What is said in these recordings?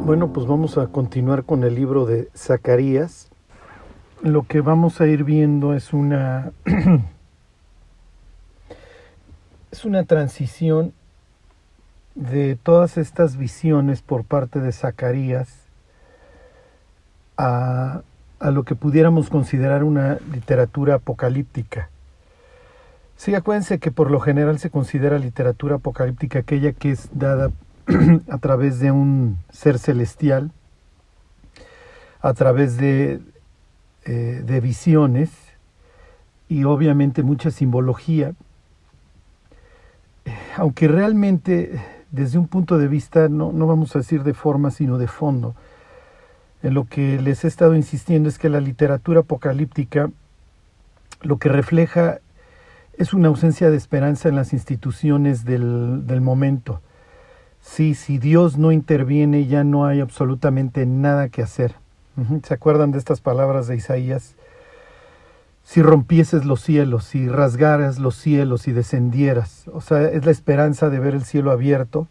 Bueno, pues vamos a continuar con el libro de Zacarías. Lo que vamos a ir viendo es una es una transición de todas estas visiones por parte de Zacarías a lo que pudiéramos considerar una literatura apocalíptica. Sí, acuérdense que por lo general se considera literatura apocalíptica aquella que es dada a través de un ser celestial, a través de visiones y obviamente mucha simbología, aunque realmente desde un punto de vista, no vamos a decir de forma, sino de fondo. En lo que les he estado insistiendo es que la literatura apocalíptica lo que refleja es una ausencia de esperanza en las instituciones del momento. Sí, si Dios no interviene, ya no hay absolutamente nada que hacer. ¿Se acuerdan de estas palabras de Isaías? Si rompieses los cielos, si rasgaras los cielos y descendieras. O sea, es la esperanza de ver el cielo abierto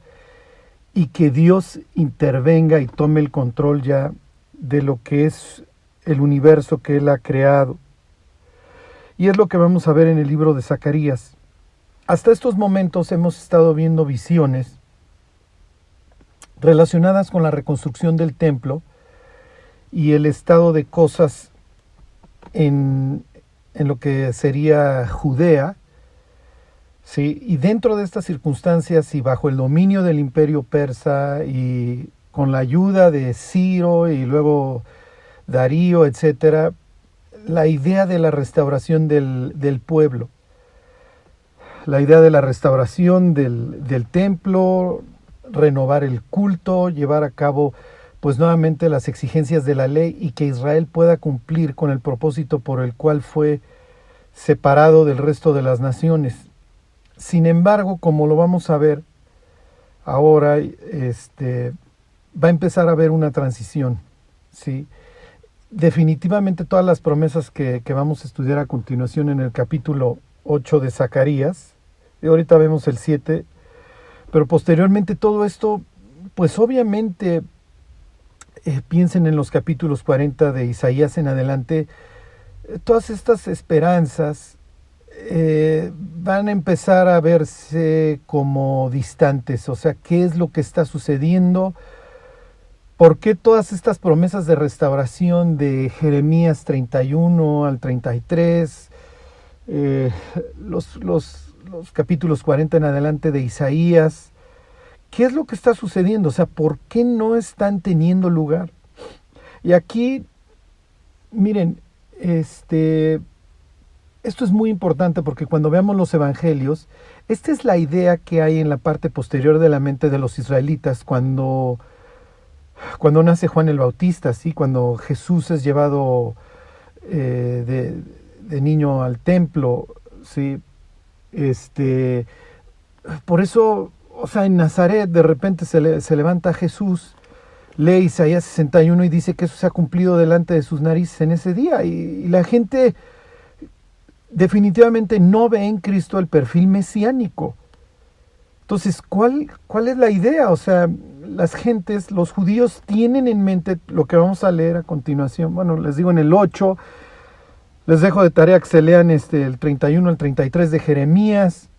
y que Dios intervenga y tome el control ya de lo que es el universo que Él ha creado. Y es lo que vamos a ver en el libro de Zacarías. Hasta estos momentos hemos estado viendo visiones relacionadas con la reconstrucción del templo y el estado de cosas en lo que sería Judea, ¿sí? Y dentro de estas circunstancias y bajo el dominio del imperio persa y con la ayuda de Ciro y luego Darío, etcétera, la idea de la restauración del pueblo, la idea de la restauración del templo, renovar el culto, llevar a cabo pues nuevamente las exigencias de la ley y que Israel pueda cumplir con el propósito por el cual fue separado del resto de las naciones. Sin embargo, como lo vamos a ver ahora, va a empezar a haber una transición, ¿sí? Definitivamente todas las promesas que vamos a estudiar a continuación en el capítulo 8 de Zacarías, y ahorita vemos el 7, pero posteriormente todo esto, pues obviamente piensen en los capítulos 40 de Isaías en adelante, todas estas esperanzas van a empezar a verse como distantes. O sea, ¿qué es lo que está sucediendo? ¿Por qué todas estas promesas de restauración de Jeremías 31 al 33, los capítulos 40 en adelante de Isaías? ¿Qué es lo que está sucediendo? O sea, ¿por qué no están teniendo lugar? Y aquí, miren, esto es muy importante porque cuando veamos los evangelios, esta es la idea que hay en la parte posterior de la mente de los israelitas cuando nace Juan el Bautista, ¿sí? Cuando Jesús es llevado de niño al templo, ¿sí? Por eso, o sea, en Nazaret de repente se levanta Jesús, lee Isaías 61 y dice que eso se ha cumplido delante de sus narices en ese día. Y la gente definitivamente no ve en Cristo el perfil mesiánico. Entonces, ¿cuál es la idea? O sea, las gentes, los judíos tienen en mente lo que vamos a leer a continuación. Bueno, les digo en el 8, les dejo de tarea que se lean el 31 al 33 de Jeremías,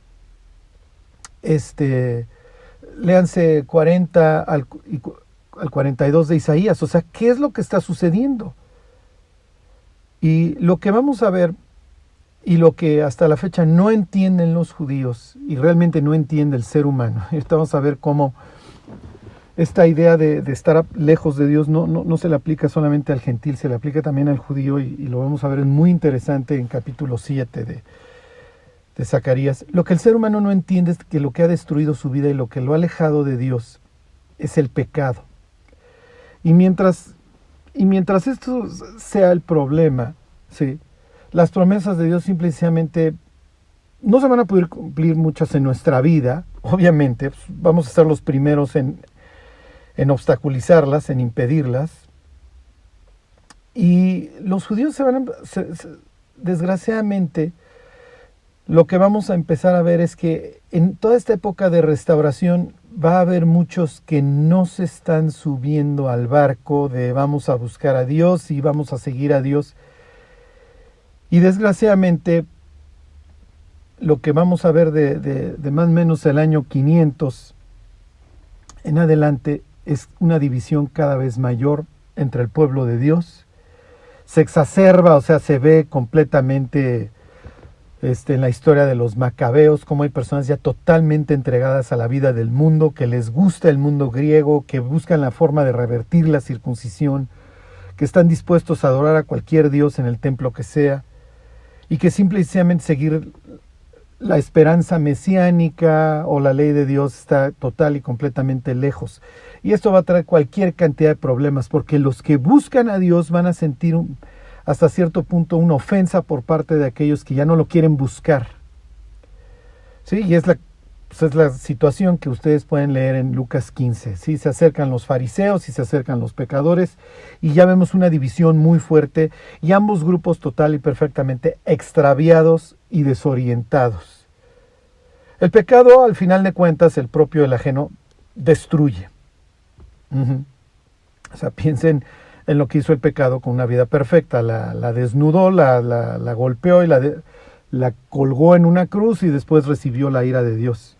léanse 40 al 42 de Isaías. O sea, ¿qué es lo que está sucediendo? Y lo que vamos a ver y lo que hasta la fecha no entienden los judíos y realmente no entiende el ser humano. Ahorita vamos a ver cómo esta idea de estar lejos de Dios no se le aplica solamente al gentil, se le aplica también al judío y lo vamos a ver, es muy interesante en capítulo 7 de Zacarías. Lo que el ser humano no entiende es que lo que ha destruido su vida y lo que lo ha alejado de Dios es el pecado. Y mientras esto sea el problema, ¿sí?, las promesas de Dios simplemente no se van a poder cumplir muchas en nuestra vida. Obviamente, pues, vamos a ser los primeros en obstaculizarlas, en impedirlas. Y los judíos desgraciadamente, lo que vamos a empezar a ver es que en toda esta época de restauración, va a haber muchos que no se están subiendo al barco de vamos a buscar a Dios y vamos a seguir a Dios. Y desgraciadamente, lo que vamos a ver de más o menos el año 500 en adelante es una división cada vez mayor entre el pueblo de Dios. Se exacerba, o sea, se ve completamente en la historia de los macabeos, como hay personas ya totalmente entregadas a la vida del mundo, que les gusta el mundo griego, que buscan la forma de revertir la circuncisión, que están dispuestos a adorar a cualquier dios en el templo que sea, y que simple y sencillamente seguir la esperanza mesiánica o la ley de Dios está total y completamente lejos. Y esto va a traer cualquier cantidad de problemas, porque los que buscan a Dios van a sentir hasta cierto punto una ofensa por parte de aquellos que ya no lo quieren buscar. ¿Sí? Y es la situación que ustedes pueden leer en Lucas 15. ¿Sí? Se acercan los fariseos y se acercan los pecadores, y ya vemos una división muy fuerte, y ambos grupos total y perfectamente extraviados y desorientados. El pecado, al final de cuentas, el propio, el ajeno, destruye. O sea, piensen en lo que hizo el pecado con una vida perfecta. La desnudó, la golpeó y la colgó en una cruz y después recibió la ira de Dios.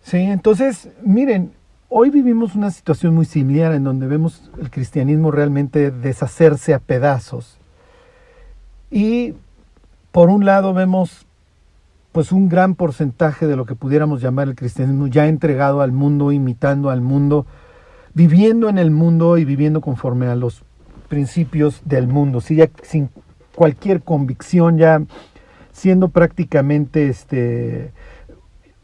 Sí, entonces, miren, hoy vivimos una situación muy similar en donde vemos el cristianismo realmente deshacerse a pedazos. Y por un lado vemos pues un gran porcentaje de lo que pudiéramos llamar el cristianismo ya entregado al mundo, imitando al mundo, viviendo en el mundo y viviendo conforme a los principios del mundo, ¿sí? Ya sin cualquier convicción, ya siendo prácticamente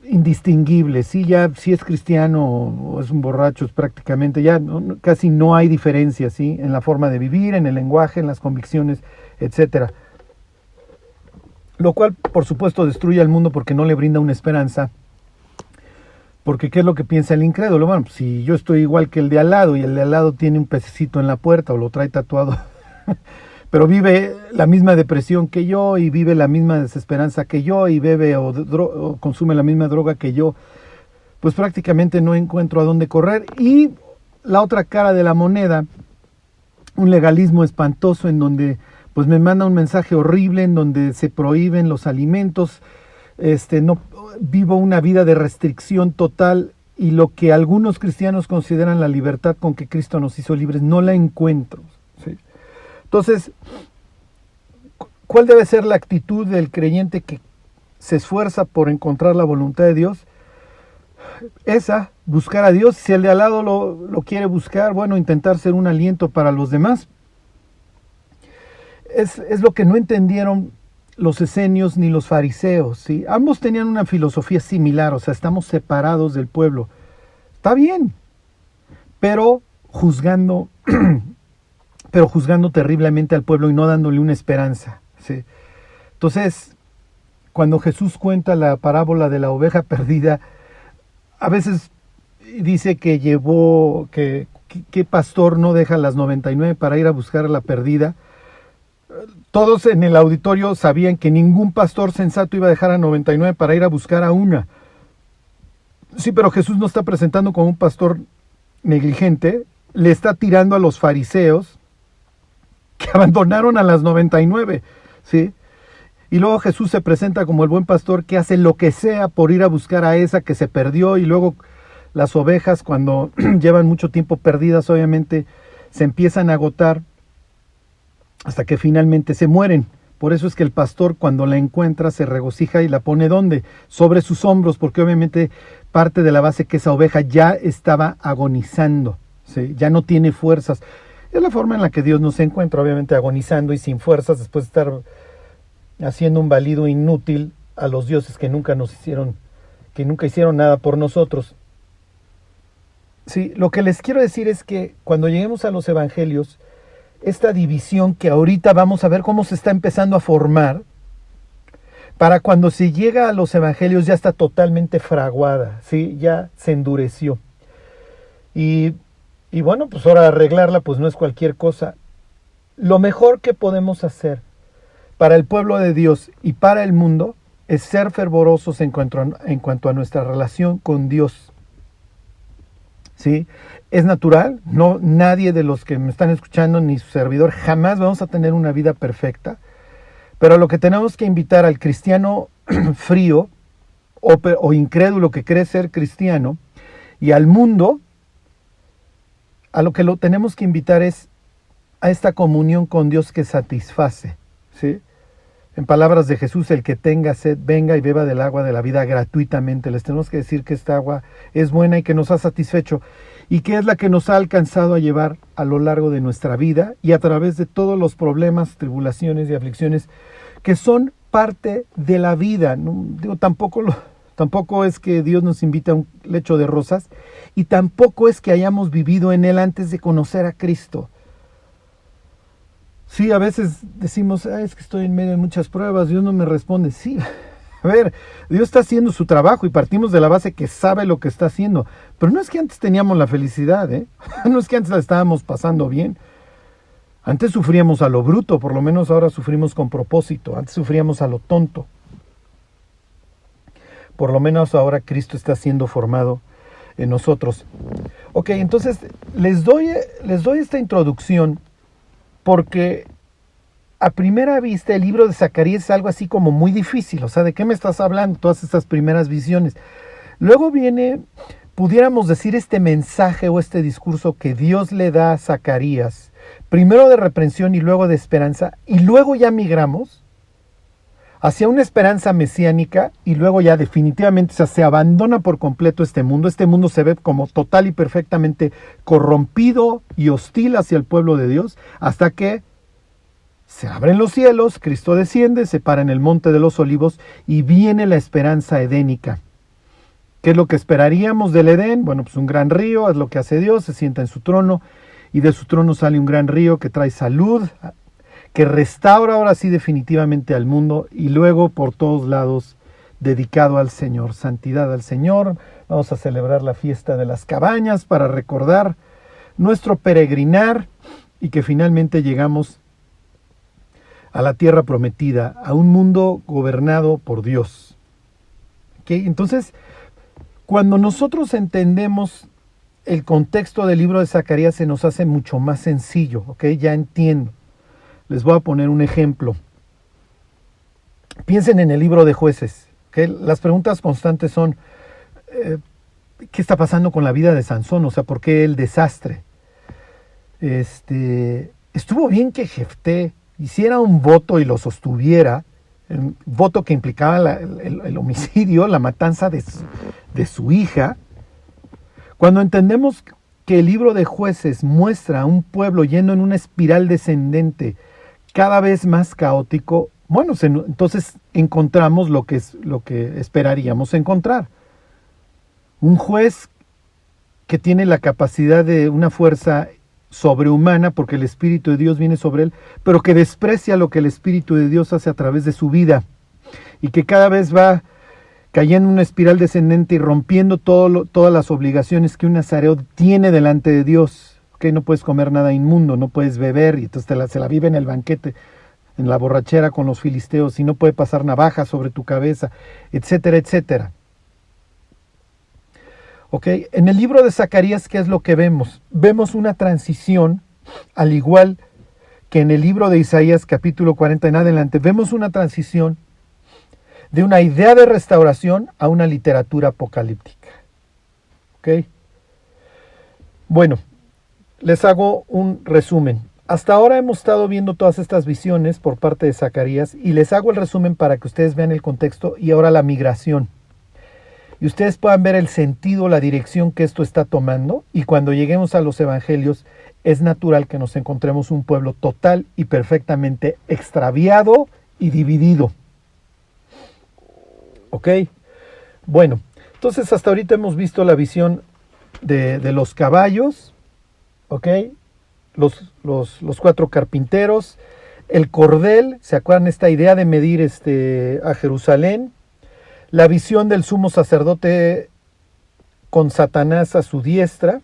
indistinguible, ¿sí? Ya si es cristiano o es un borracho, es prácticamente ya casi no hay diferencia, ¿sí? En la forma de vivir, en el lenguaje, en las convicciones, etcétera. Lo cual, por supuesto, destruye al mundo porque no le brinda una esperanza. Porque ¿qué es lo que piensa el incrédulo? Bueno, pues si yo estoy igual que el de al lado y el de al lado tiene un pececito en la puerta o lo trae tatuado, pero vive la misma depresión que yo y vive la misma desesperanza que yo y bebe o consume la misma droga que yo, pues prácticamente no encuentro a dónde correr. Y la otra cara de la moneda, un legalismo espantoso en donde pues me manda un mensaje horrible en donde se prohíben los alimentos, no vivo una vida de restricción total y lo que algunos cristianos consideran la libertad con que Cristo nos hizo libres, no la encuentro. ¿Sí? Entonces, ¿cuál debe ser la actitud del creyente que se esfuerza por encontrar la voluntad de Dios? Esa, buscar a Dios. Si el de al lado lo quiere buscar, bueno, intentar ser un aliento para los demás. Es lo que no entendieron los esenios ni los fariseos, ¿sí? Ambos tenían una filosofía similar, o sea, estamos separados del pueblo. Está bien, pero juzgando terriblemente al pueblo y no dándole una esperanza, ¿sí? Entonces, cuando Jesús cuenta la parábola de la oveja perdida, a veces dice que ¿qué pastor no deja las 99 para ir a buscar a la perdida? Todos en el auditorio sabían que ningún pastor sensato iba a dejar a 99 para ir a buscar a una. Sí, pero Jesús no está presentando como un pastor negligente, le está tirando a los fariseos que abandonaron a las 99, ¿sí? Y luego Jesús se presenta como el buen pastor que hace lo que sea por ir a buscar a esa que se perdió, y luego las ovejas, cuando llevan mucho tiempo perdidas, obviamente se empiezan a agotar hasta que finalmente se mueren. Por eso es que el pastor, cuando la encuentra, se regocija y la pone ¿dónde? Sobre sus hombros, porque obviamente parte de la base que esa oveja ya estaba agonizando, ¿sí? Ya no tiene fuerzas. Es la forma en la que Dios nos encuentra, obviamente agonizando y sin fuerzas, después de estar haciendo un valido inútil a los dioses que nunca hicieron nada por nosotros. Sí, lo que les quiero decir es que cuando lleguemos a los evangelios, esta división que ahorita vamos a ver cómo se está empezando a formar, para cuando se llega a los evangelios ya está totalmente fraguada, ¿sí? Ya se endureció. Y bueno, pues ahora arreglarla pues no es cualquier cosa. Lo mejor que podemos hacer para el pueblo de Dios y para el mundo es ser fervorosos en cuanto a nuestra relación con Dios. ¿Sí? Es natural, no, nadie de los que me están escuchando ni su servidor jamás vamos a tener una vida perfecta, pero lo que tenemos que invitar al cristiano frío o incrédulo que cree ser cristiano y al mundo, a lo que lo tenemos que invitar es a esta comunión con Dios que satisface, ¿sí? En palabras de Jesús, el que tenga sed, venga y beba del agua de la vida gratuitamente. Les tenemos que decir que esta agua es buena y que nos ha satisfecho y que es la que nos ha alcanzado a llevar a lo largo de nuestra vida y a través de todos los problemas, tribulaciones y aflicciones que son parte de la vida. No, digo, tampoco es que Dios nos invite a un lecho de rosas y tampoco es que hayamos vivido en Él antes de conocer a Cristo. Sí, a veces decimos, es que estoy en medio de muchas pruebas, Dios no me responde. Sí, a ver, Dios está haciendo su trabajo y partimos de la base que sabe lo que está haciendo. Pero no es que antes teníamos la felicidad, no es que antes la estábamos pasando bien. Antes sufríamos a lo bruto, por lo menos ahora sufrimos con propósito. Antes sufríamos a lo tonto. Por lo menos ahora Cristo está siendo formado en nosotros. Ok, entonces les doy esta introducción porque a primera vista el libro de Zacarías es algo así como muy difícil. O sea, ¿de qué me estás hablando? Todas estas primeras visiones. Luego viene, pudiéramos decir, este mensaje o este discurso que Dios le da a Zacarías, primero de reprensión y luego de esperanza, y luego ya migramos hacia una esperanza mesiánica y luego ya definitivamente se abandona por completo este mundo. Este mundo se ve como total y perfectamente corrompido y hostil hacia el pueblo de Dios hasta que se abren los cielos, Cristo desciende, se para en el monte de los olivos y viene la esperanza edénica. ¿Qué es lo que esperaríamos del Edén? Bueno, pues un gran río, es lo que hace Dios, se sienta en su trono y de su trono sale un gran río que trae salud, que restaura ahora sí definitivamente al mundo y luego por todos lados dedicado al Señor, santidad al Señor. Vamos a celebrar la fiesta de las cabañas para recordar nuestro peregrinar y que finalmente llegamos a la tierra prometida, a un mundo gobernado por Dios. ¿Okay? Entonces, cuando nosotros entendemos el contexto del libro de Zacarías se nos hace mucho más sencillo, ¿ok? Ya entiendo. Les voy a poner un ejemplo. Piensen en el libro de Jueces. ¿Okay? Las preguntas constantes son, ¿qué está pasando con la vida de Sansón? O sea, ¿por qué el desastre? Estuvo bien que Jefté hiciera un voto y lo sostuviera, un voto que implicaba el homicidio, la matanza de su hija. Cuando entendemos que el libro de Jueces muestra a un pueblo yendo en una espiral descendente cada vez más caótico, bueno, entonces encontramos lo que esperaríamos encontrar. Un juez que tiene la capacidad de una fuerza sobrehumana porque el Espíritu de Dios viene sobre él, pero que desprecia lo que el Espíritu de Dios hace a través de su vida y que cada vez va cayendo en una espiral descendente y rompiendo todas las obligaciones que un nazareo tiene delante de Dios. Que no puedes comer nada inmundo, no puedes beber, y entonces se la vive en el banquete, en la borrachera con los filisteos, y no puede pasar navaja sobre tu cabeza, etcétera, etcétera. Okay. En el libro de Zacarías, ¿qué es lo que vemos? Vemos una transición, al igual que en el libro de Isaías, capítulo 40 en adelante, vemos una transición de una idea de restauración a una literatura apocalíptica. ¿Okay? Bueno, les hago un resumen. Hasta ahora hemos estado viendo todas estas visiones por parte de Zacarías y les hago el resumen para que ustedes vean el contexto y ahora la migración. Y ustedes puedan ver el sentido, la dirección que esto está tomando, y cuando lleguemos a los evangelios es natural que nos encontremos un pueblo total y perfectamente extraviado y dividido. ¿Ok? Bueno, entonces hasta ahorita hemos visto la visión de los caballos, ¿ok? Los 4 carpinteros, el cordel, ¿se acuerdan esta idea de medir a Jerusalén? La visión del sumo sacerdote con Satanás a su diestra,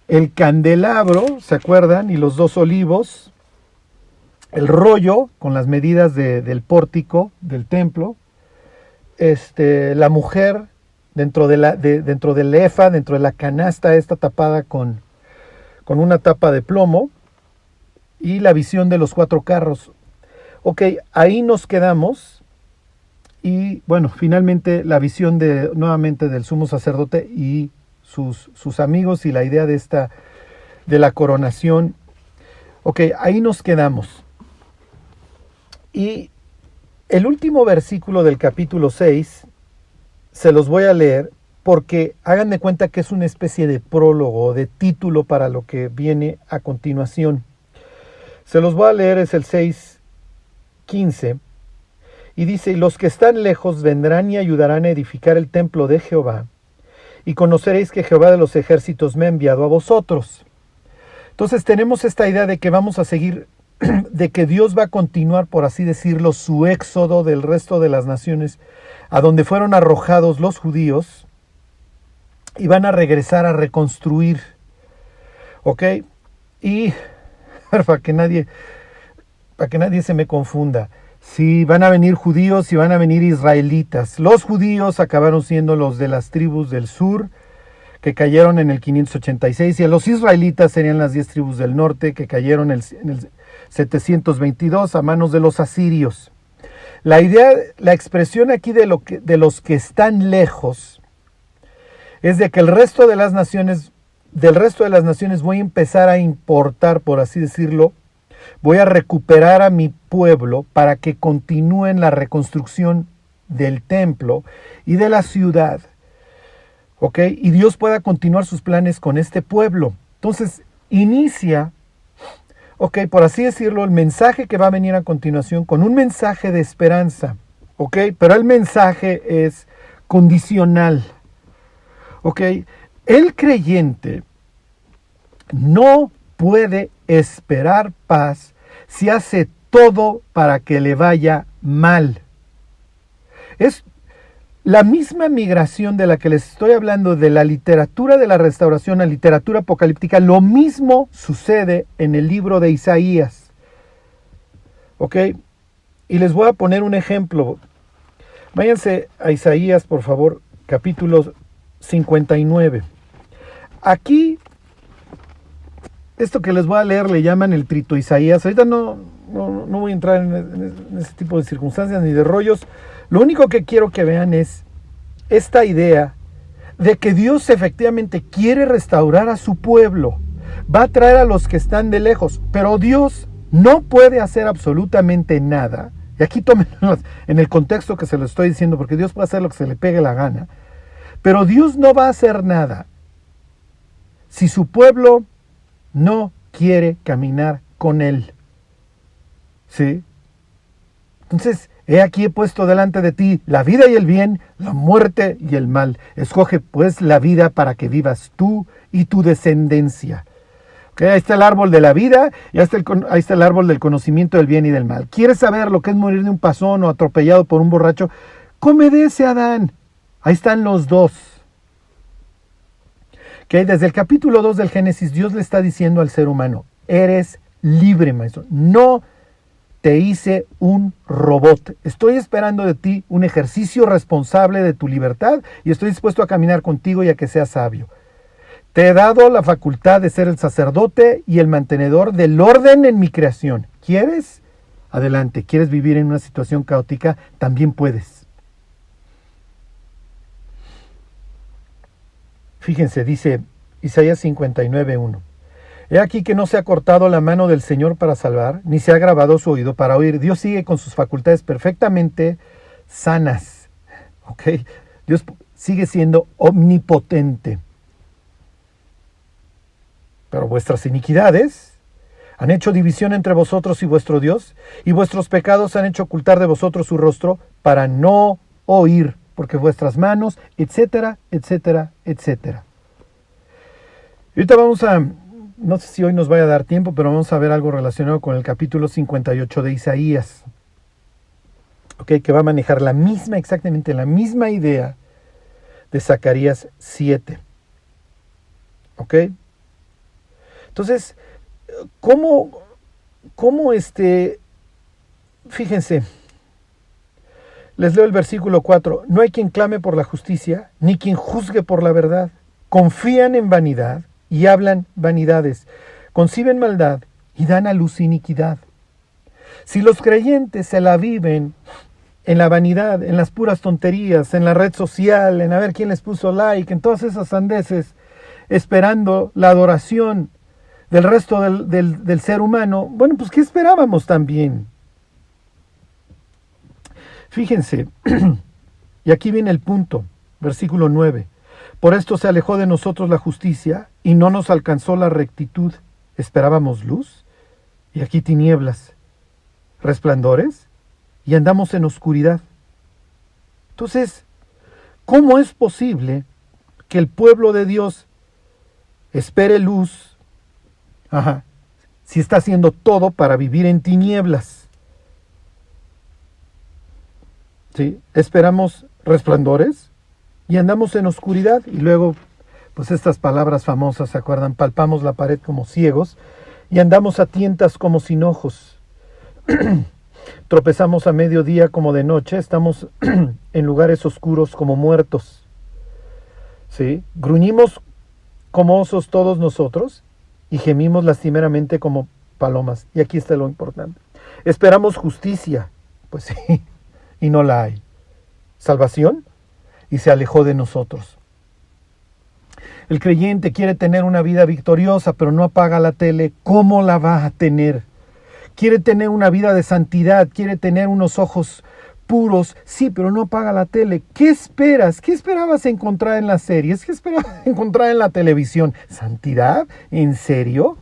el candelabro, ¿se acuerdan? Y los 2 olivos, el rollo con las medidas del pórtico del templo, la mujer dentro del efa, dentro de la canasta esta tapada con una tapa de plomo, y la visión de los 4 carros. Ok, ahí nos quedamos. Y bueno, finalmente la visión nuevamente del sumo sacerdote y sus amigos, y la idea de la coronación. Ok, ahí nos quedamos. Y el último versículo del capítulo 6 se los voy a leer, porque hagan de cuenta que es una especie de prólogo, de título para lo que viene a continuación. Se los voy a leer, es el 6:15, y dice: y los que están lejos vendrán y ayudarán a edificar el templo de Jehová, y conoceréis que Jehová de los ejércitos me ha enviado a vosotros. Entonces tenemos esta idea de que vamos a seguir, de que Dios va a continuar, por así decirlo, su éxodo del resto de las naciones a donde fueron arrojados los judíos, y van a regresar a reconstruir. ¿Ok? Y para que nadie se me confunda, si van a venir judíos y van a venir israelitas. Los judíos acabaron siendo los de las tribus del sur, que cayeron en el 586, y a los israelitas serían las 10 tribus del norte, que cayeron en el 722 a manos de los asirios. La expresión aquí de los que están lejos, es de que del resto de las naciones voy a empezar a importar, por así decirlo, voy a recuperar a mi pueblo para que continúen la reconstrucción del templo y de la ciudad. ¿Ok? Y Dios pueda continuar sus planes con este pueblo. Entonces, inicia, ok, por así decirlo, el mensaje que va a venir a continuación con un mensaje de esperanza. ¿Ok? Pero el mensaje es condicional. ¿Ok? El creyente no puede esperar paz si hace todo para que le vaya mal. Es la misma migración de la que les estoy hablando, de la literatura de la restauración a literatura apocalíptica. Lo mismo sucede en el libro de Isaías. ¿Ok? Y les voy a poner un ejemplo. Váyanse a Isaías, por favor, capítulo 59. Aquí, esto que les voy a leer le llaman el trito Isaías. Ahorita no voy a entrar en ese tipo de circunstancias ni de rollos. Lo único que quiero que vean es esta idea de que Dios efectivamente quiere restaurar a su pueblo. Va a traer a los que están de lejos, pero Dios no puede hacer absolutamente nada. Y aquí tómenlo en el contexto que se lo estoy diciendo, porque Dios puede hacer lo que se le pegue la gana. Pero Dios no va a hacer nada si su pueblo no quiere caminar con Él. ¿Sí? Entonces, he aquí he puesto delante de ti la vida y el bien, la muerte y el mal. Escoge pues la vida para que vivas tú y tu descendencia. Okay, ahí está el árbol de la vida y ahí está el árbol del conocimiento del bien y del mal. ¿Quieres saber lo que es morir de un pasón o atropellado por un borracho? Come de ese, Adán. Ahí están los dos. Okay, desde el capítulo 2 del Génesis, Dios le está diciendo al ser humano: eres libre, maestro. No te hice un robot. Estoy esperando de ti un ejercicio responsable de tu libertad y estoy dispuesto a caminar contigo y a que seas sabio. Te he dado la facultad de ser el sacerdote y el mantenedor del orden en mi creación. ¿Quieres? Adelante. ¿Quieres vivir en una situación caótica? También puedes. Fíjense, dice Isaías 59:1. He aquí que no se ha cortado la mano del Señor para salvar, ni se ha grabado su oído para oír. Dios sigue con sus facultades perfectamente sanas. ¿Ok? Dios sigue siendo omnipotente. Pero vuestras iniquidades han hecho división entre vosotros y vuestro Dios, y vuestros pecados han hecho ocultar de vosotros su rostro para no oír, porque vuestras manos, etcétera, etcétera, etcétera. Y ahorita vamos a, no sé si hoy nos vaya a dar tiempo, pero vamos a ver algo relacionado con el capítulo 58 de Isaías. Okay, que va a manejar exactamente la misma idea de Zacarías 7. ¿Ok? Entonces, ¿cómo fíjense, les leo el versículo 4. No hay quien clame por la justicia, ni quien juzgue por la verdad. Confían en vanidad y hablan vanidades. Conciben maldad y dan a luz iniquidad. Si los creyentes se la viven en la vanidad, en las puras tonterías, en la red social, en a ver quién les puso like, en todas esas sandeces, esperando la adoración del resto del ser humano, bueno, pues ¿qué esperábamos también? Fíjense, y aquí viene el punto, versículo 9. Por esto se alejó de nosotros la justicia y no nos alcanzó la rectitud. Esperábamos luz y aquí tinieblas, resplandores y andamos en oscuridad. Entonces, ¿cómo es posible que el pueblo de Dios espere luz si está haciendo todo para vivir en tinieblas? ¿Sí? Esperamos resplandores y andamos en oscuridad. Y luego, pues estas palabras famosas, ¿se acuerdan? Palpamos la pared como ciegos y andamos a tientas como sin ojos. Tropezamos a mediodía como de noche, estamos en lugares oscuros como muertos. ¿Sí? Gruñimos como osos todos nosotros y gemimos lastimeramente como palomas. Y aquí está lo importante. Esperamos justicia, pues sí, y no la hay. Salvación, y se alejó de nosotros. El creyente quiere tener una vida victoriosa, pero no apaga la tele. ¿Cómo la va a tener? Quiere tener una vida de santidad, quiere tener unos ojos puros, sí, pero no apaga la tele. ¿Qué esperas? ¿Qué esperabas encontrar en las series? ¿Qué esperabas encontrar en la televisión? ¿Santidad? ¿En serio?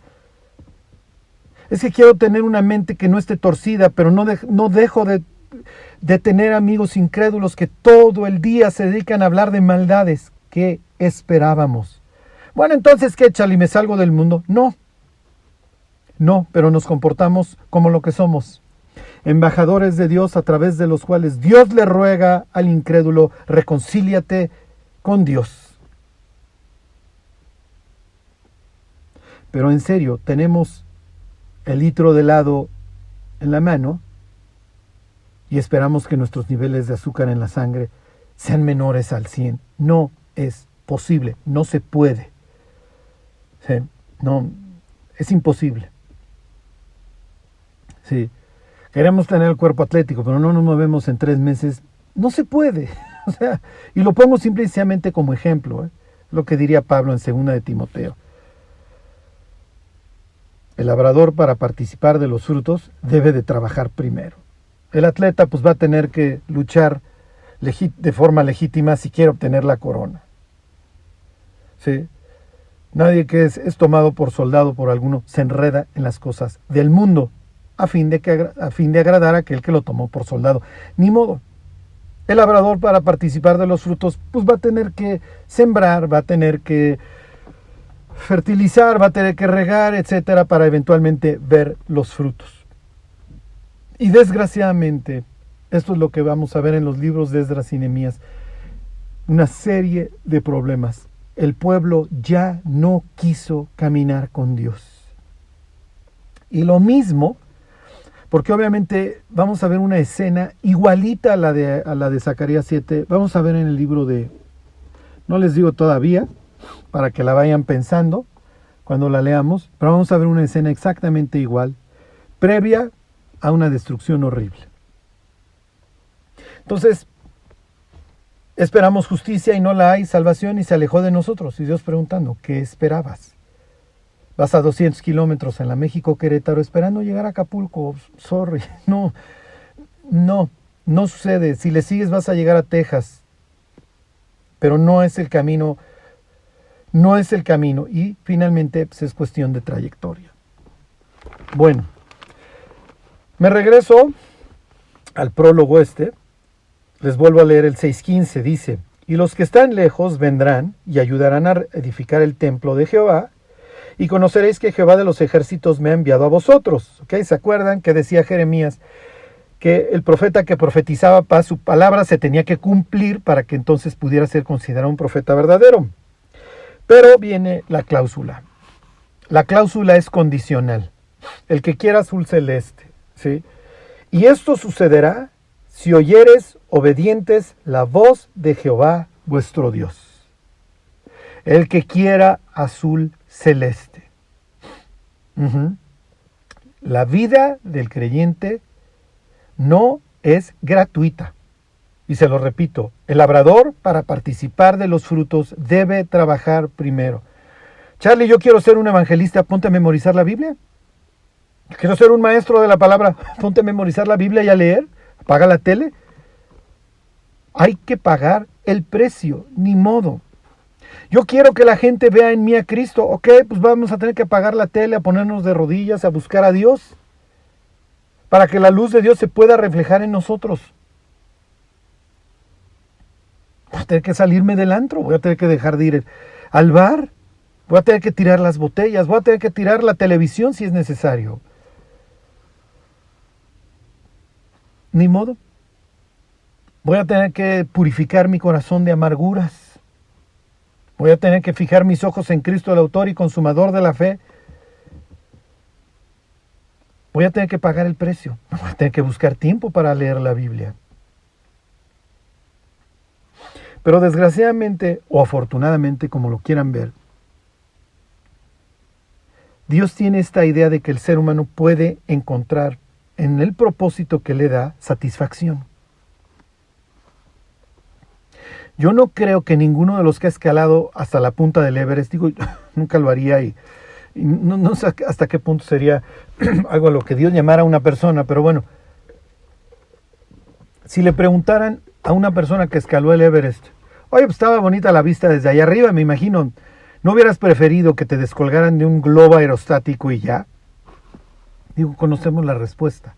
Es que quiero tener una mente que no esté torcida, pero no dejo de tener amigos incrédulos que todo el día se dedican a hablar de maldades. ¿Qué esperábamos? Bueno, entonces, ¿qué, Charlie? ¿Me salgo del mundo? No, pero nos comportamos como lo que somos. Embajadores de Dios a través de los cuales Dios le ruega al incrédulo, reconcíliate con Dios. Pero en serio, tenemos el litro de helado en la mano y esperamos que nuestros niveles de azúcar en la sangre sean menores al 100. No es posible, no se puede. ¿Sí? No, es imposible. Sí. Queremos tener el cuerpo atlético, pero no nos movemos en 3 meses. No se puede. O sea, y lo pongo simplemente como ejemplo, lo que diría Pablo en 2 de Timoteo. El labrador, para participar de los frutos, debe de trabajar primero. El atleta pues va a tener que luchar de forma legítima si quiere obtener la corona. ¿Sí? Nadie que es tomado por soldado por alguno se enreda en las cosas del mundo a fin de agradar a aquel que lo tomó por soldado. Ni modo. El labrador, para participar de los frutos, pues va a tener que sembrar, va a tener que fertilizar, va a tener que regar, etcétera, para eventualmente ver los frutos. Y desgraciadamente, esto es lo que vamos a ver en los libros de Esdras y Nehemías, una serie de problemas. El pueblo ya no quiso caminar con Dios. Y lo mismo, porque obviamente vamos a ver una escena igualita a la de Zacarías 7, vamos a ver en el libro de, no les digo todavía, para que la vayan pensando cuando la leamos, pero vamos a ver una escena exactamente igual, previa a una destrucción horrible. Entonces, esperamos justicia y no la hay, salvación y se alejó de nosotros. Y Dios preguntando, ¿qué esperabas? Vas a 200 kilómetros en la México-Querétaro esperando llegar a Acapulco. Sorry, no sucede. Si le sigues vas a llegar a Texas, pero no es el camino. Y finalmente pues, es cuestión de trayectoria. Bueno, me regreso al prólogo les vuelvo a leer el 6:15, dice, y los que están lejos vendrán y ayudarán a edificar el templo de Jehová, y conoceréis que Jehová de los ejércitos me ha enviado a vosotros. ¿Okay? ¿Se acuerdan que decía Jeremías que el profeta que profetizaba paz, su palabra se tenía que cumplir para que entonces pudiera ser considerado un profeta verdadero? Pero viene la cláusula. La cláusula es condicional. El que quiera azul celeste, ¿sí? Y esto sucederá si oyereis obedientes la voz de Jehová vuestro Dios, el que quiera azul celeste. La vida del creyente no es gratuita. Y se lo repito, el labrador para participar de los frutos debe trabajar primero. Charlie, yo quiero ser un evangelista, ponte a memorizar la Biblia. Quiero ser un maestro de la palabra, ponte a memorizar la Biblia y a leer. Apaga la tele. Hay que pagar el precio, ni modo. Yo quiero que la gente vea en mí a Cristo. Ok, pues vamos a tener que apagar la tele, a ponernos de rodillas, a buscar a Dios, para que la luz de Dios se pueda reflejar en nosotros. Voy a tener que salirme del antro, voy a tener que dejar de ir al bar, voy a tener que tirar las botellas, voy a tener que tirar la televisión si es necesario. Ni modo. Voy a tener que purificar mi corazón de amarguras. Voy a tener que fijar mis ojos en Cristo, el autor y consumador de la fe. Voy a tener que pagar el precio. Voy a tener que buscar tiempo para leer la Biblia. Pero desgraciadamente o afortunadamente, como lo quieran ver, Dios tiene esta idea de que el ser humano puede encontrar en el propósito que le da satisfacción. Yo no creo que ninguno de los que ha escalado hasta la punta del Everest, digo, nunca lo haría y no sé hasta qué punto sería algo a lo que Dios llamara a una persona, pero bueno, si le preguntaran a una persona que escaló el Everest, oye, pues estaba bonita la vista desde allá arriba, me imagino, ¿no hubieras preferido que te descolgaran de un globo aerostático y ya? Digo, conocemos la respuesta.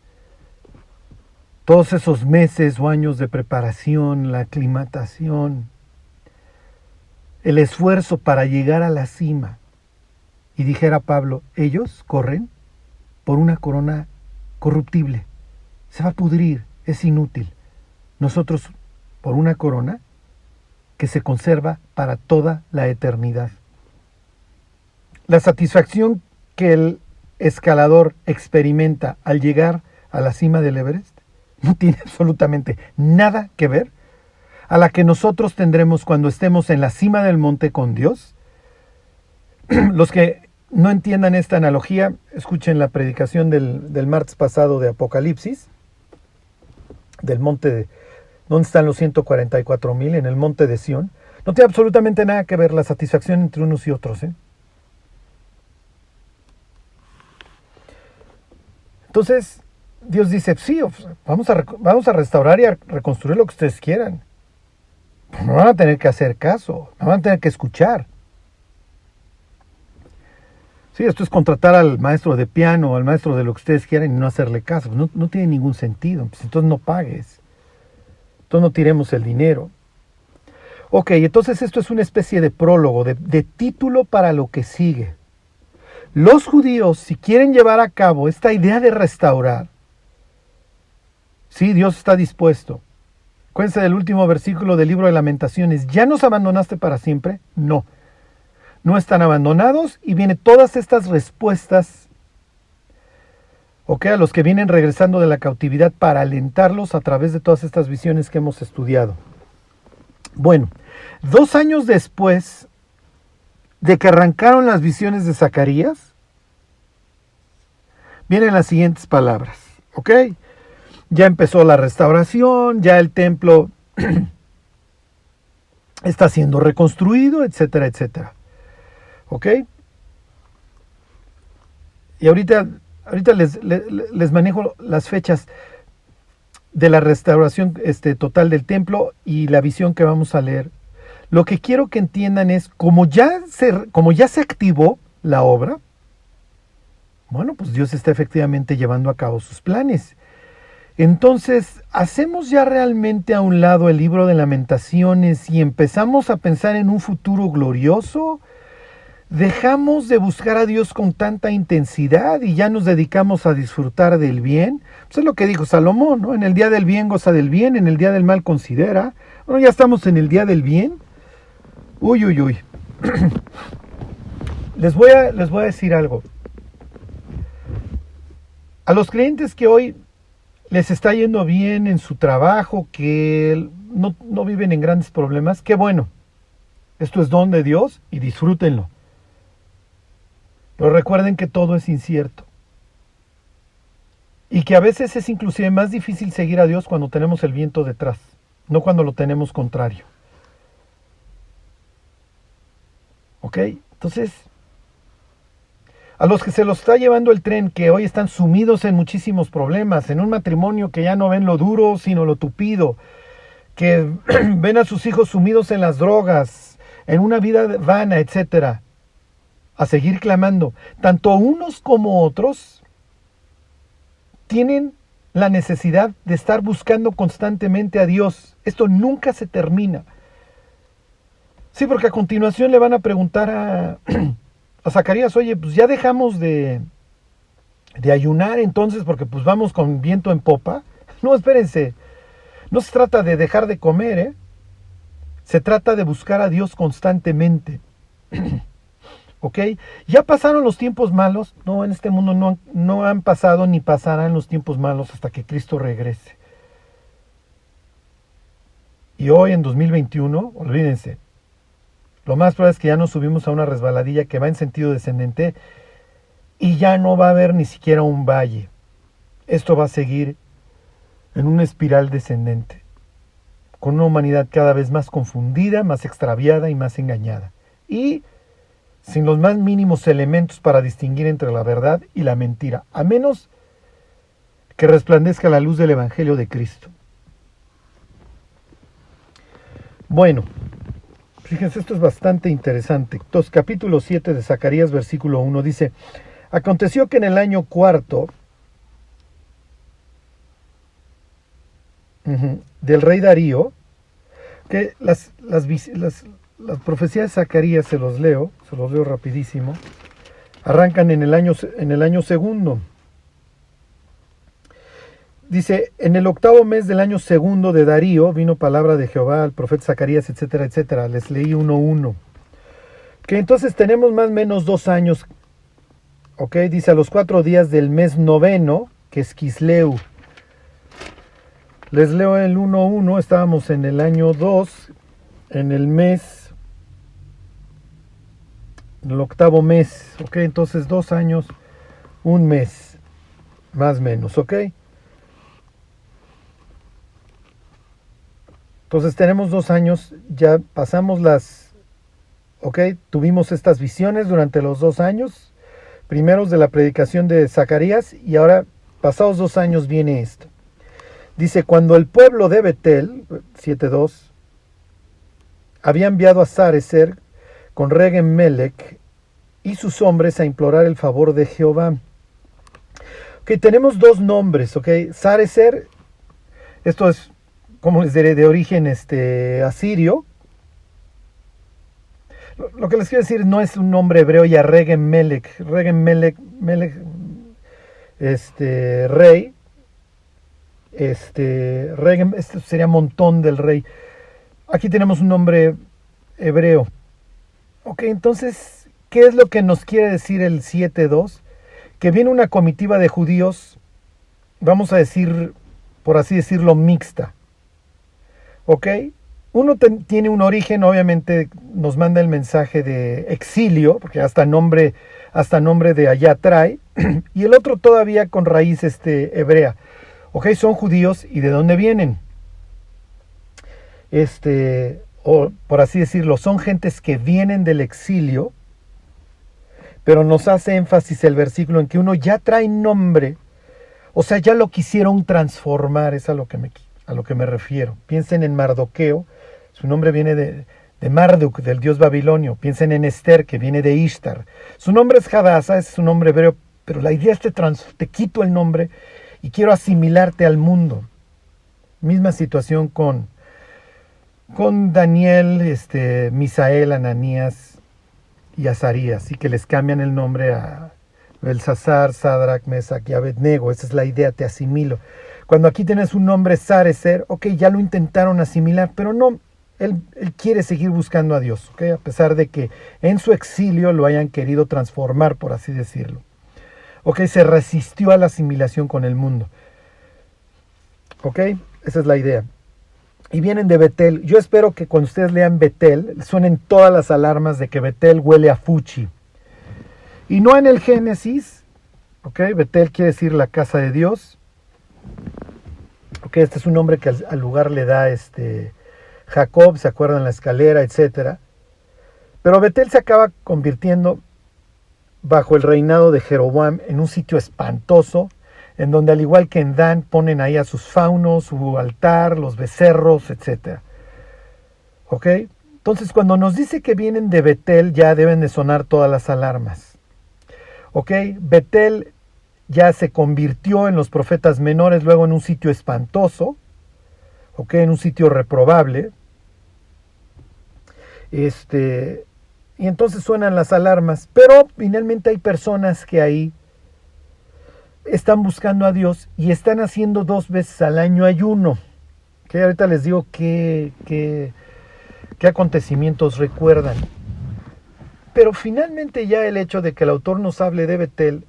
Todos esos meses o años de preparación, la aclimatación, el esfuerzo para llegar a la cima. Y dijera Pablo, ellos corren por una corona corruptible, se va a pudrir, es inútil. Nosotros por una corona que se conserva para toda la eternidad. La satisfacción que el escalador experimenta al llegar a la cima del Everest no tiene absolutamente nada que ver a la que nosotros tendremos cuando estemos en la cima del monte con Dios. Los que no entiendan esta analogía, escuchen la predicación del martes pasado de Apocalipsis, del monte ¿dónde están los 144,000? En el monte de Sión. No tiene absolutamente nada que ver la satisfacción entre unos y otros. Entonces, Dios dice, sí, vamos a restaurar y a reconstruir lo que ustedes quieran. Pero no van a tener que hacer caso, no van a tener que escuchar. Sí, esto es contratar al maestro de piano o al maestro de lo que ustedes quieran y no hacerle caso. No tiene ningún sentido. Pues entonces no pagues. Entonces no tiremos el dinero. Ok, entonces esto es una especie de prólogo, de título para lo que sigue. Los judíos, si quieren llevar a cabo esta idea de restaurar, sí, Dios está dispuesto. Acuérdense del último versículo del libro de Lamentaciones. ¿Ya nos abandonaste para siempre? No. No están abandonados y vienen todas estas respuestas, a los que vienen regresando de la cautividad para alentarlos a través de todas estas visiones que hemos estudiado. Bueno, 2 años después de que arrancaron las visiones de Zacarías, vienen las siguientes palabras, Ya empezó la restauración, ya el templo está siendo reconstruido, etcétera, etcétera. Y ahorita les manejo las fechas de la restauración total del templo y la visión que vamos a leer. Lo que quiero que entiendan es, como ya se activó la obra, bueno, pues Dios está efectivamente llevando a cabo sus planes. Entonces, ¿hacemos ya realmente a un lado el libro de Lamentaciones y empezamos a pensar en un futuro glorioso? ¿Dejamos de buscar a Dios con tanta intensidad y ya nos dedicamos a disfrutar del bien? Pues es lo que dijo Salomón, ¿no? En el día del bien goza del bien, en el día del mal considera. Bueno, ya estamos en el día del bien. Uy. Les voy a decir algo. A los creyentes que hoy les está yendo bien en su trabajo, que no viven en grandes problemas, qué bueno. Esto es don de Dios y disfrútenlo. Pero recuerden que todo es incierto. Y que a veces es inclusive más difícil seguir a Dios cuando tenemos el viento detrás, no cuando lo tenemos contrario. ¿Ok? Entonces, a los que se los está llevando el tren, que hoy están sumidos en muchísimos problemas, en un matrimonio que ya no ven lo duro, sino lo tupido, que ven a sus hijos sumidos en las drogas, en una vida vana, etcétera, a seguir clamando. Tanto unos como otros tienen la necesidad de estar buscando constantemente a Dios. Esto nunca se termina. Sí, porque a continuación le van a preguntar a Zacarías, oye, pues ya dejamos de ayunar entonces porque pues vamos con viento en popa. No, espérense, no se trata de dejar de comer, se trata de buscar a Dios constantemente. ¿Ok? ¿Ya pasaron los tiempos malos? No, en este mundo no han pasado ni pasarán los tiempos malos hasta que Cristo regrese. Y hoy en 2021, olvídense, lo más probable es que ya nos subimos a una resbaladilla que va en sentido descendente y ya no va a haber ni siquiera un valle. Esto va a seguir en una espiral descendente, con una humanidad cada vez más confundida, más extraviada y más engañada. Y sin los más mínimos elementos para distinguir entre la verdad y la mentira, a menos que resplandezca la luz del Evangelio de Cristo. Bueno, fíjense, esto es bastante interesante. Entonces, capítulo 7 de Zacarías, versículo 1, dice: aconteció que en el año cuarto del rey Darío, que las profecías de Zacarías se los leo rapidísimo, arrancan en el año segundo. Dice, en el octavo mes del año segundo de Darío vino palabra de Jehová al profeta Zacarías, etcétera, etcétera. Les leí 1:1. Que entonces tenemos más o menos 2 años. Ok, dice a los 4 días del mes noveno, que es Quisleu. Les leo el 1:1, estábamos en el año 2, en el octavo mes. Ok, entonces 2 años, 1 mes, más o menos, ok. Entonces tenemos 2 años, ya pasamos tuvimos estas visiones durante los 2 años, primeros de la predicación de Zacarías, y ahora, pasados 2 años, viene esto. Dice, cuando el pueblo de Betel, 7:2, había enviado a Sarecer con Regem-Melech y sus hombres a implorar el favor de Jehová. Ok, tenemos 2 nombres, ok. Sarecer, esto es, como les diré, de origen asirio. Lo que les quiero decir no es un nombre hebreo, ya Regem-Melech, rey, Regem, esto sería montón del rey. Aquí tenemos un nombre hebreo. Ok, entonces, ¿qué es lo que nos quiere decir el 7:2? Que viene una comitiva de judíos, vamos a decir, por así decirlo, mixta. ¿Ok? Uno tiene un origen, obviamente nos manda el mensaje de exilio, porque hasta nombre de allá trae, y el otro todavía con raíz hebrea. ¿Ok? Son judíos, ¿y de dónde vienen? O por así decirlo, son gentes que vienen del exilio, pero nos hace énfasis el versículo en que uno ya trae nombre, o sea, ya lo quisieron transformar, es a lo que me refiero. Piensen en Mardoqueo, su nombre viene de Marduk, del dios babilonio. Piensen en Esther, que viene de Ishtar. Su nombre es Hadassah, es su nombre hebreo, pero la idea es te quito el nombre y quiero asimilarte al mundo. Misma situación con Daniel, Misael, Ananías y Azarías, y que les cambian el nombre a Belsasar, Sadrach, Mesach y Abednego. Esa es la idea, te asimilo. Cuando aquí tienes un nombre Sarecer, ok, ya lo intentaron asimilar, pero no, él quiere seguir buscando a Dios, ok, a pesar de que en su exilio lo hayan querido transformar, por así decirlo. Ok, se resistió a la asimilación con el mundo. ¿Ok? Esa es la idea. Y vienen de Betel. Yo espero que cuando ustedes lean Betel, suenen todas las alarmas de que Betel huele a fuchi. Y no en el Génesis. ¿Ok? Betel quiere decir la casa de Dios. ¿Ok? Este es un nombre que al lugar le da Jacob, ¿se acuerdan? La escalera, etcétera. Pero Betel se acaba convirtiendo bajo el reinado de Jeroboam en un sitio espantoso, en donde al igual que en Dan ponen ahí a sus faunos, su altar, los becerros, etc. ¿Ok? Entonces cuando nos dice que vienen de Betel ya deben de sonar todas las alarmas. ¿Ok? Betel ya se convirtió en los profetas menores, luego en un sitio espantoso, ¿ok? En un sitio reprobable. Y entonces suenan las alarmas, pero finalmente hay personas que ahí están buscando a Dios y están haciendo 2 veces al año ayuno. Que ahorita les digo qué acontecimientos recuerdan. Pero finalmente ya el hecho de que el autor nos hable de Betel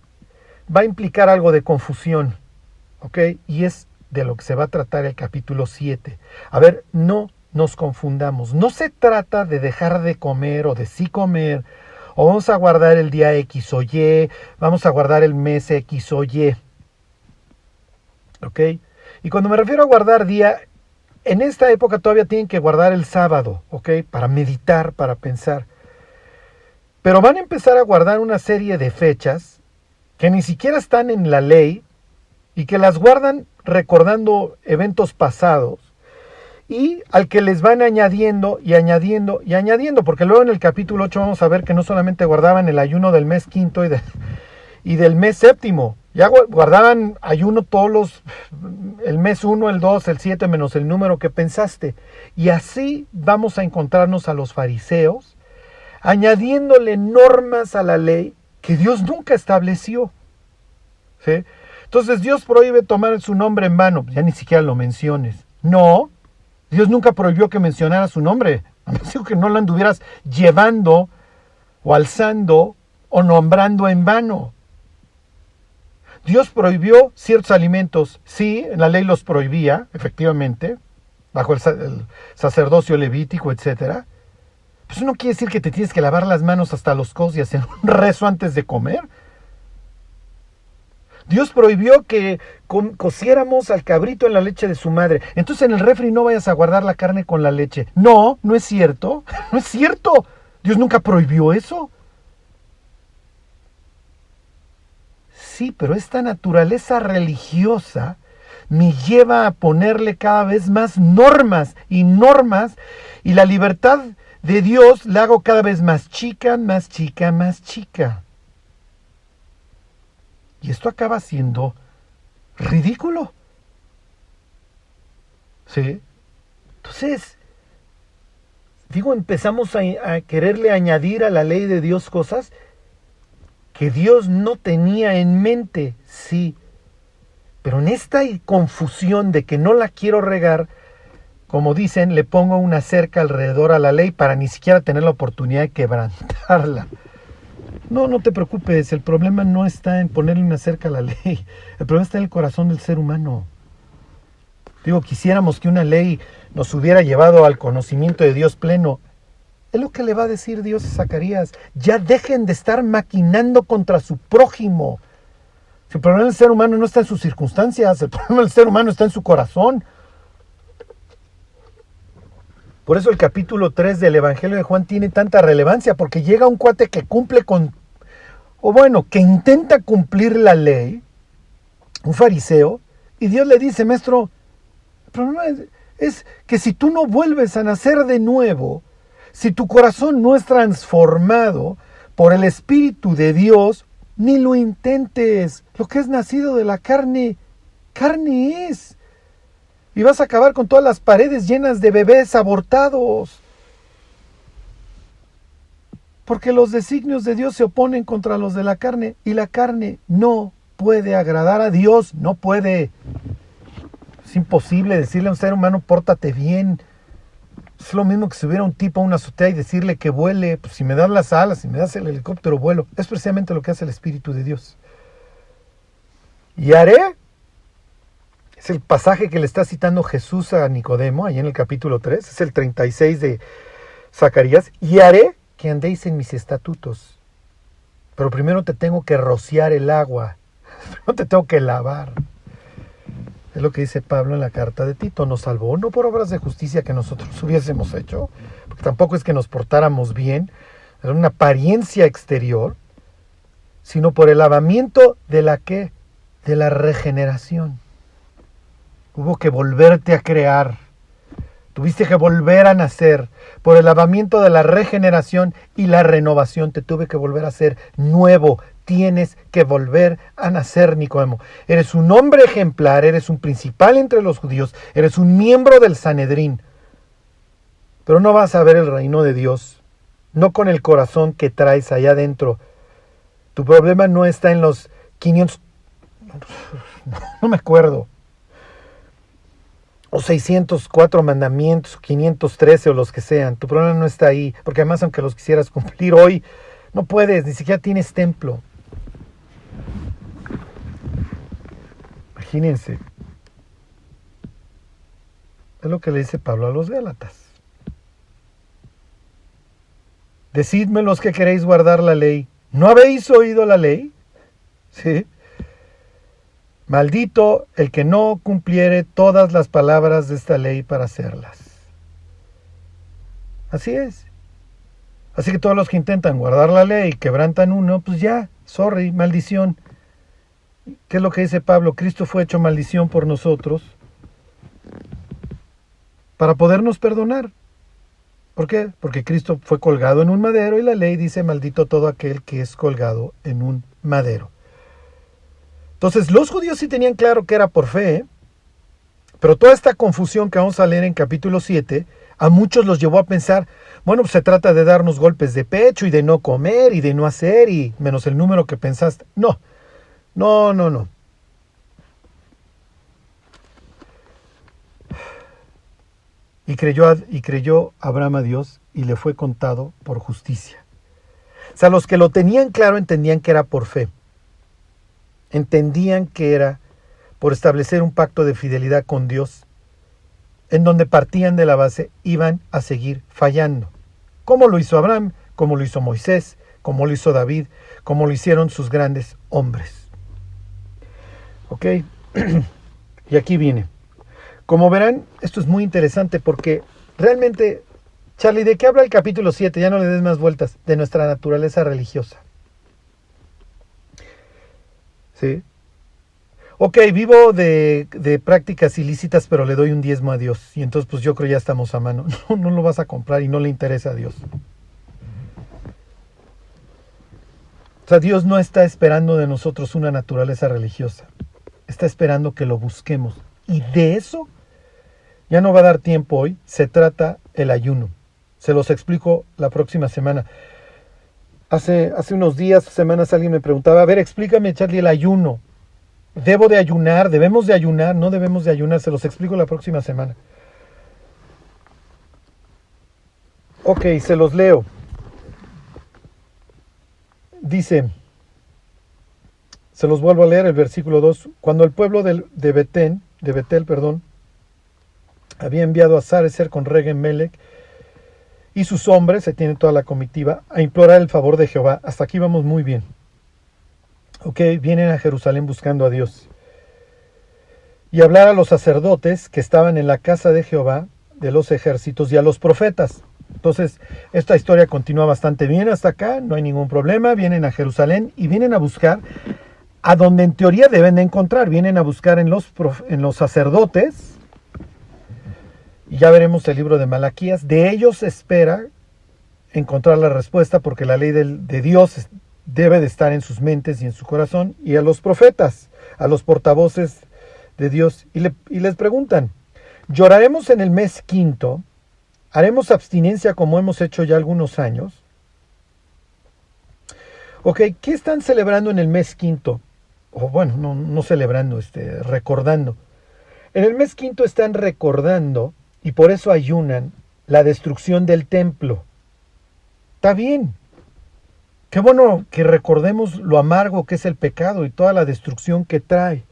va a implicar algo de confusión, ¿ok? Y es de lo que se va a tratar el capítulo 7. A ver, no nos confundamos. No se trata de dejar de comer o de sí comer, o vamos a guardar el día X o Y, vamos a guardar el mes X o Y. ¿Ok? Y cuando me refiero a guardar día, en esta época todavía tienen que guardar el sábado, ¿ok? Para meditar, para pensar. Pero van a empezar a guardar una serie de fechas que ni siquiera están en la ley y que las guardan recordando eventos pasados. Y al que les van añadiendo y añadiendo y añadiendo, porque luego en el capítulo 8 vamos a ver que no solamente guardaban el ayuno del mes quinto y del mes séptimo, ya guardaban ayuno el mes 1, el 2, el 7 menos el número que pensaste. Y así vamos a encontrarnos a los fariseos añadiéndole normas a la ley que Dios nunca estableció. ¿Sí? Entonces Dios prohíbe tomar su nombre en vano, ya ni siquiera lo menciones. No, Dios nunca prohibió que mencionara su nombre. A menos que no lo anduvieras llevando o alzando o nombrando en vano. Dios prohibió ciertos alimentos. Sí, en la ley los prohibía, efectivamente, bajo el sacerdocio levítico, etc. Pues eso no quiere decir que te tienes que lavar las manos hasta los codos y hacer un rezo antes de comer. Dios prohibió que cociéramos al cabrito en la leche de su madre. Entonces en el refri no vayas a guardar la carne con la leche. No, no es cierto. No es cierto. Dios nunca prohibió eso. Sí, pero esta naturaleza religiosa me lleva a ponerle cada vez más normas y la libertad de Dios la hago cada vez más chica, más chica, más chica. Y esto acaba siendo ridículo. ¿Sí? Entonces, empezamos a quererle añadir a la ley de Dios cosas que Dios no tenía en mente, sí. Pero en esta confusión de que no la quiero regar, como dicen, le pongo una cerca alrededor a la ley para ni siquiera tener la oportunidad de quebrantarla. No te preocupes, el problema no está en ponerle una cerca a la ley, el problema está en el corazón del ser humano. Quisiéramos que una ley nos hubiera llevado al conocimiento de Dios pleno. Es lo que le va a decir Dios a Zacarías. Ya dejen de estar maquinando contra su prójimo. Si el problema del ser humano no está en sus circunstancias, el problema del ser humano está en su corazón. Por eso el capítulo 3 del Evangelio de Juan tiene tanta relevancia, porque llega un cuate que que intenta cumplir la ley, un fariseo, y Dios le dice, maestro, el problema es que si tú no vuelves a nacer de nuevo, si tu corazón no es transformado por el Espíritu de Dios, ni lo intentes. Lo que es nacido de la carne, carne es. Y vas a acabar con todas las paredes llenas de bebés abortados. Porque los designios de Dios se oponen contra los de la carne. Y la carne no puede agradar a Dios. No puede. Es imposible decirle a un ser humano, pórtate bien. Es lo mismo que si hubiera un tipo a una azotea y decirle que vuele. Pues si me das las alas, si me das el helicóptero, vuelo. Es precisamente lo que hace el Espíritu de Dios. Y haré Es el pasaje que le está citando Jesús a Nicodemo, ahí en el capítulo 3, es el 36 de Zacarías. Y haré que andéis en mis estatutos. Pero primero te tengo que rociar el agua, primero te tengo que lavar. Es lo que dice Pablo en la carta de Tito. Nos salvó no por obras de justicia que nosotros hubiésemos hecho, porque tampoco es que nos portáramos bien, era una apariencia exterior, sino por el lavamiento de la ¿qué? De la regeneración. Hubo que volverte a crear. Tuviste que volver a nacer. Por el lavamiento de la regeneración y la renovación te tuve que volver a ser nuevo. Tienes que volver a nacer, Nicodemo. Eres un hombre ejemplar, eres un principal entre los judíos, eres un miembro del Sanedrín. Pero no vas a ver el reino de Dios, no con el corazón que traes allá adentro. Tu problema no está en los 500, no me acuerdo, o 604 mandamientos, 513 o los que sean. Tu problema no está ahí, porque además aunque los quisieras cumplir hoy, no puedes, ni siquiera tienes templo. Imagínense. Es lo que le dice Pablo a los Gálatas. Decidme los que queréis guardar la ley. ¿No habéis oído la ley? ¿Sí? Maldito el que no cumpliere todas las palabras de esta ley para hacerlas. Así es. Así que todos los que intentan guardar la ley y quebrantan uno, pues ya, sorry, maldición. ¿Qué es lo que dice Pablo? Cristo fue hecho maldición por nosotros para podernos perdonar. ¿Por qué? Porque Cristo fue colgado en un madero y la ley dice maldito todo aquel que es colgado en un madero. Entonces los judíos sí tenían claro que era por fe, pero toda esta confusión que vamos a leer en capítulo 7, a muchos los llevó a pensar, bueno, pues se trata de darnos golpes de pecho y de no comer y de no hacer y menos el número que pensaste. No. Y creyó Abraham a Dios y le fue contado por justicia. O sea, los que lo tenían claro entendían que era por fe. Entendían que era por establecer un pacto de fidelidad con Dios, en donde partían de la base, iban a seguir fallando. Como lo hizo Abraham, como lo hizo Moisés, como lo hizo David, como lo hicieron sus grandes hombres. ¿Ok? Y aquí viene. Como verán, esto es muy interesante porque realmente, Charlie, ¿de qué habla el capítulo 7? Ya no le des más vueltas. De nuestra naturaleza religiosa. ¿Sí? Ok, vivo de prácticas ilícitas, pero le doy un diezmo a Dios. Y entonces pues yo creo ya estamos a mano. No lo vas a comprar y no le interesa a Dios. O sea, Dios no está esperando de nosotros una naturaleza religiosa. Está esperando que lo busquemos. Y de eso ya no va a dar tiempo hoy. Se trata el ayuno. Se los explico la próxima semana. Hace unos días, semanas, alguien me preguntaba, a ver, explícame, Charlie, el ayuno. ¿Debo de ayunar? ¿Debemos de ayunar? ¿No debemos de ayunar? Se los explico la próxima semana. Ok, se los leo. Dice, se los vuelvo a leer el versículo 2. Cuando el pueblo de Betel, había enviado a Sarecer con Reg-Melech y sus hombres, se tiene toda la comitiva, a implorar el favor de Jehová. Hasta aquí vamos muy bien. Ok, vienen a Jerusalén buscando a Dios. Y hablar a los sacerdotes que estaban en la casa de Jehová, de los ejércitos, y a los profetas. Entonces, esta historia continúa bastante bien hasta acá, no hay ningún problema. Vienen a Jerusalén y vienen a buscar a donde en teoría deben de encontrar. Vienen a buscar en los sacerdotes. Y ya veremos el libro de Malaquías. De ellos se espera encontrar la respuesta porque la ley de Dios debe de estar en sus mentes y en su corazón. Y a los profetas, a los portavoces de Dios. Y les preguntan, ¿lloraremos en el mes quinto? ¿Haremos abstinencia como hemos hecho ya algunos años? Ok, ¿qué están celebrando en el mes quinto? O bueno, no celebrando, recordando. En el mes quinto están recordando, y por eso ayunan, la destrucción del templo. Está bien. Qué bueno que recordemos lo amargo que es el pecado y toda la destrucción que trae.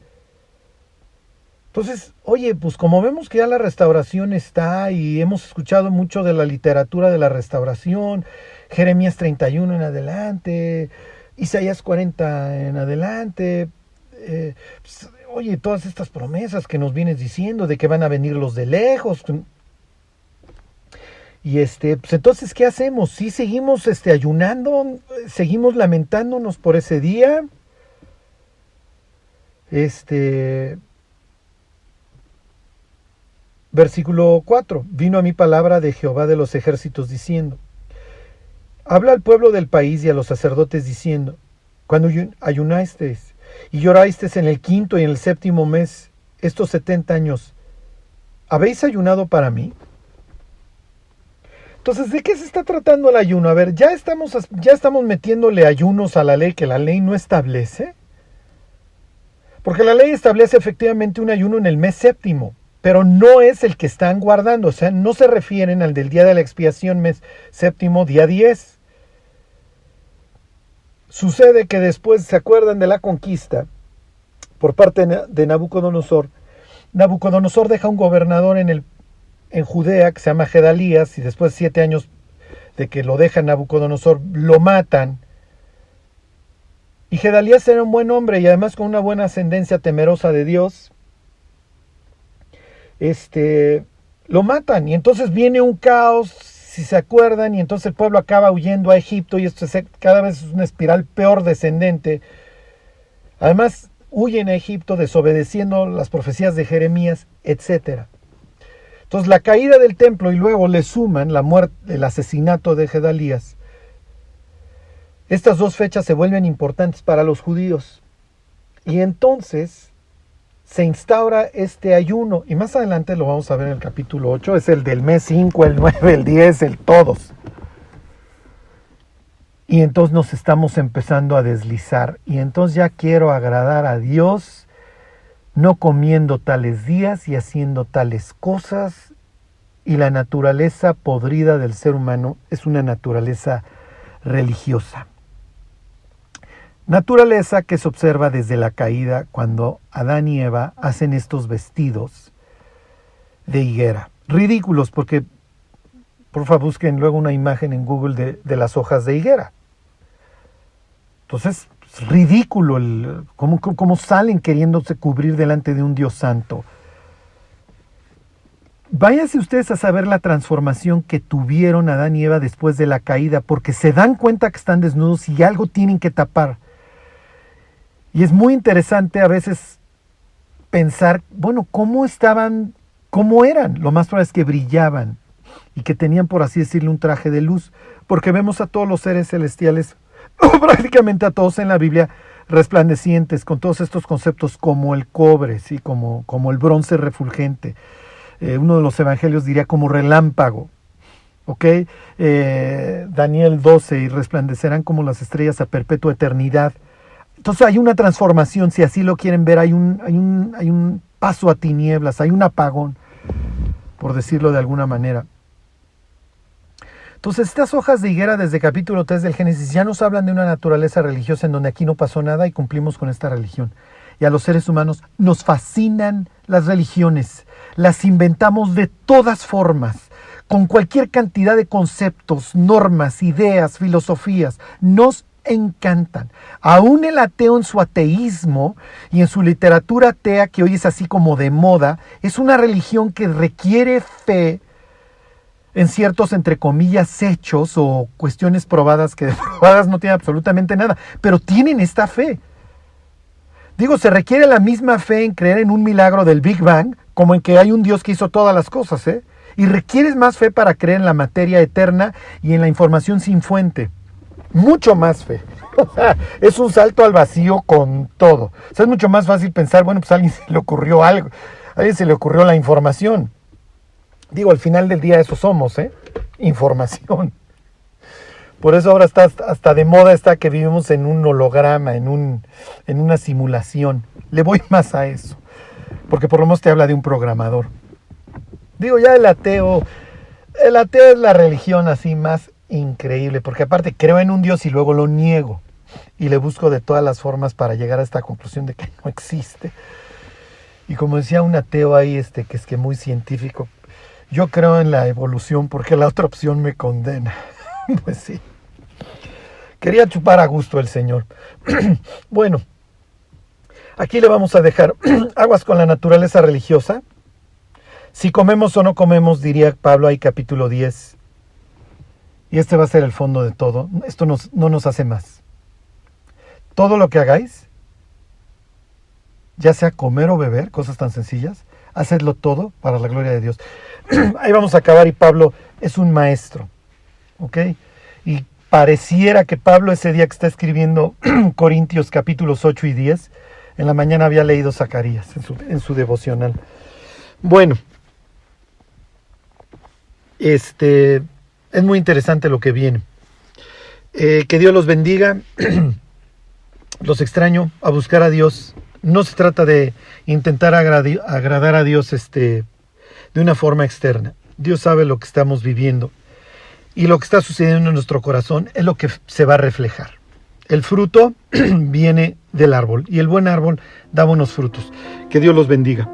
Entonces, oye, pues como vemos que ya la restauración está y hemos escuchado mucho de la literatura de la restauración, Jeremías 31 en adelante, Isaías 40 en adelante, pues, oye, todas estas promesas que nos vienes diciendo de que van a venir los de lejos. Y pues entonces, ¿qué hacemos? ¿Sí seguimos ayunando? ¿Seguimos lamentándonos por ese día? Versículo 4. Vino a mí palabra de Jehová de los ejércitos diciendo: habla al pueblo del país y a los sacerdotes diciendo: cuando ayunasteis y llorasteis en el 5º y en el 7º mes, estos 70 años, ¿habéis ayunado para mí? Entonces, ¿de qué se está tratando el ayuno? A ver, ya estamos metiéndole ayunos a la ley que la ley no establece. Porque la ley establece efectivamente un ayuno en el mes 7º, pero no es el que están guardando. O sea, no se refieren al del día de la expiación, mes 7º, día 10. Sucede que después, ¿se acuerdan de la conquista por parte de Nabucodonosor? Nabucodonosor deja un gobernador en Judea que se llama Gedalías, y después de 7 años de que lo deja Nabucodonosor, lo matan. Y Gedalías era un buen hombre y además con una buena ascendencia temerosa de Dios. Lo matan y entonces viene un caos, si se acuerdan, y entonces el pueblo acaba huyendo a Egipto y esto cada vez es una espiral peor descendente. Además, huyen a Egipto desobedeciendo las profecías de Jeremías, etc. Entonces la caída del templo y luego le suman la muerte, el asesinato de Gedalías. Estas dos fechas se vuelven importantes para los judíos. Y entonces se instaura este ayuno. Y más adelante lo vamos a ver en el capítulo 8. Es el del mes 5, el 9, el 10, el todos. Y entonces nos estamos empezando a deslizar. Y entonces ya quiero agradar a Dios, no comiendo tales días y haciendo tales cosas. Y la naturaleza podrida del ser humano es una naturaleza religiosa. Naturaleza que se observa desde la caída cuando Adán y Eva hacen estos vestidos de higuera. Ridículos porque, por favor, busquen luego una imagen en Google de las hojas de higuera. Entonces, es ridículo cómo salen queriéndose cubrir delante de un Dios santo. Váyanse ustedes a saber la transformación que tuvieron Adán y Eva después de la caída, porque se dan cuenta que están desnudos y algo tienen que tapar. Y es muy interesante a veces pensar, bueno, ¿cómo eran? Lo más probable es que brillaban y que tenían, por así decirlo, un traje de luz, porque vemos a todos los seres celestiales, o prácticamente a todos en la Biblia, resplandecientes, con todos estos conceptos como el cobre, ¿sí? como el bronce refulgente. Uno de los evangelios diría como relámpago. ¿Ok? Daniel 12, y resplandecerán como las estrellas a perpetua eternidad. Entonces hay una transformación, si así lo quieren ver, hay un paso a tinieblas, hay un apagón, por decirlo de alguna manera. Entonces estas hojas de higuera desde capítulo 3 del Génesis ya nos hablan de una naturaleza religiosa en donde aquí no pasó nada y cumplimos con esta religión. Y a los seres humanos nos fascinan las religiones, las inventamos de todas formas, con cualquier cantidad de conceptos, normas, ideas, filosofías, nos encantan. Aún el ateo en su ateísmo y en su literatura atea, que hoy es así como de moda, es una religión que requiere fe en ciertos, entre comillas, hechos o cuestiones probadas, que de probadas no tienen absolutamente nada, pero tienen esta fe. Digo, se requiere la misma fe en creer en un milagro del Big Bang como en que hay un Dios que hizo todas las cosas, ¿eh? Y requieres más fe para creer en la materia eterna y en la información sin fuente. Mucho más fe. O sea, es un salto al vacío con todo. O sea, es mucho más fácil pensar, bueno, pues a alguien se le ocurrió algo. A alguien se le ocurrió la información. Digo, al final del día eso somos, ¿eh? Información. Por eso ahora está hasta de moda está que vivimos en un holograma, en una simulación. Le voy más a eso. Porque por lo menos te habla de un programador. Digo, ya el ateo es la religión así más increíble, porque aparte creo en un Dios y luego lo niego y le busco de todas las formas para llegar a esta conclusión de que no existe. Y como decía un ateo ahí, que es que muy científico, yo creo en la evolución porque la otra opción me condena. Pues sí. Quería chupar a gusto el Señor. Bueno, aquí le vamos a dejar aguas con la naturaleza religiosa. Si comemos o no comemos, diría Pablo ahí capítulo 10. Y este va a ser el fondo de todo. Esto no nos hace más. Todo lo que hagáis, ya sea comer o beber, cosas tan sencillas, hacedlo todo para la gloria de Dios. Ahí vamos a acabar y Pablo es un maestro, ¿ok? Y pareciera que Pablo ese día que está escribiendo Corintios capítulos 8 y 10, en la mañana había leído Zacarías en su devocional. Bueno, es muy interesante lo que viene. Que Dios los bendiga. Los extraño a buscar a Dios. No se trata de intentar agradar a Dios de una forma externa. Dios sabe lo que estamos viviendo. Y lo que está sucediendo en nuestro corazón es lo que se va a reflejar. El fruto viene del árbol. Y el buen árbol da buenos frutos. Que Dios los bendiga.